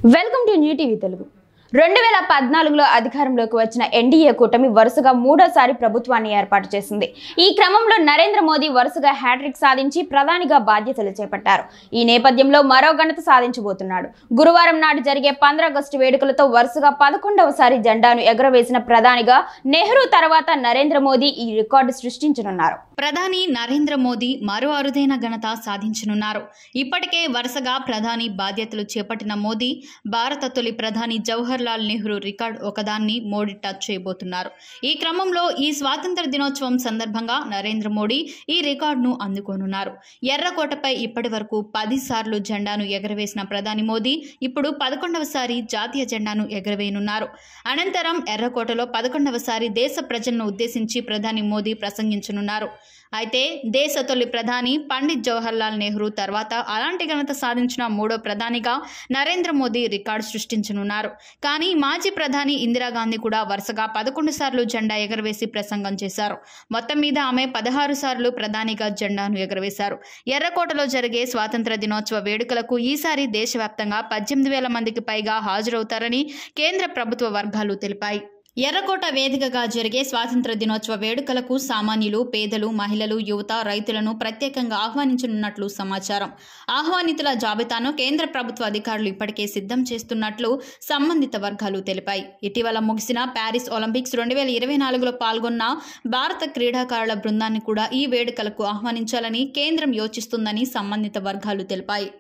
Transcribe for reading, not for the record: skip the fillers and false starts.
Welcome to new TV Telugu. 2014లో అధికారంలోకి వచ్చిన ఎన్డీఏ కూటమి వరుసగా మూడోసారి ప్రభుత్వాన్ని ఏర్పాటు చేసింది. ఈ క్రమంలో నరేంద్ర మోదీ వరుసగా హ్యాట్రిక్ సాధించి ప్రధానిగా బాధ్యతలు చేపట్టారు. ఈ నేపథ్యంలో మరో ఘనత సాధించబోతున్నాడు. గురువారం నాడు జరిగే 15 ఆగస్టు వేడుకలతో వరుసగా 11వసారి జెండాను ఎగురవేసిన ప్రధానిగా నెహ్రూ తర్వాత నరేంద్ర మోదీ ఈ రికార్డు సృష్టించనున్నారు. ప్రధాని నరేంద్ర మోదీ మరో అరుదైన ఘనత సాధించనున్నారు. ఇప్పటికే వరుసగా ప్రధాని బాధ్యతలు చేపట్టిన మోదీ భారత తొలి ప్రధాని జవహర్ లాల్ నెహ్రూ రికార్డ్ ఒకదాన్ని మోడీ టచ్ చేయబోతున్నారు. ఈ క్రమంలో ఈ స్వాతంత్ర దినోత్సవం సందర్భంగా నరేంద్ర మోడీ ఈ రికార్డును అందుకోనున్నారు. ఎర్రకోటపై ఇప్పటి వరకు 10 సార్లు జెండాను ఎగరవేసిన ప్రధాని మోదీ ఇప్పుడు 11వసారి జాతీయ జెండాను ఎగరవేయనున్నారు. అనంతరం ఎర్రకోటలో 11వసారి దేశ ప్రజలను ఉద్దేశించి ప్రధాని మోదీ ప్రసంగించనున్నారు. అయితే దేశ తొలి ప్రధాని పండిత్ జవహర్ లాల్ నెహ్రూ తర్వాత అలాంటి ఘనత సాధించిన మూడో ప్రధానిగా నరేంద్ర మోదీ రికార్డు సృష్టించనున్నారు. కానీ మాజీ ప్రధాని ఇందిరాగాంధీ కూడా వరుసగా 11 సార్లు జెండా ఎగరవేసి ప్రసంగం చేశారు. మొత్తం మీద ఆమె 16 సార్లు ప్రధానిగా జెండాను ఎగరవేశారు. ఎర్రకోటలో జరిగే స్వాతంత్ర దినోత్సవ వేడుకలకు ఈసారి దేశవ్యాప్తంగా 18,000 మందికి పైగా హాజరవుతారని కేంద్ర ప్రభుత్వ వర్గాలు తెలిపాయి. ఎర్రకోట వేదికగా జరిగే స్వాతంత్ర దినోత్సవ వేడుకలకు సామాన్యులు, పేదలు, మహిళలు, యువత, రైతులను ప్రత్యేకంగా ఆహ్వానించనున్నట్లు సమాచారం. ఆహ్వానితుల జాబితాను కేంద్ర ప్రభుత్వ అధికారులు ఇప్పటికే సిద్ధం చేస్తున్నట్లు సంబంధిత వర్గాలు తెలిపాయి. ఇటీవల ముగిసిన ప్యారిస్ ఒలింపిక్స్ 2024లో పాల్గొన్న భారత క్రీడాకారుల బృందాన్ని కూడా ఈ వేడుకలకు ఆహ్వానించాలని కేంద్రం యోచిస్తుందని సంబంధిత వర్గాలు తెలిపాయి.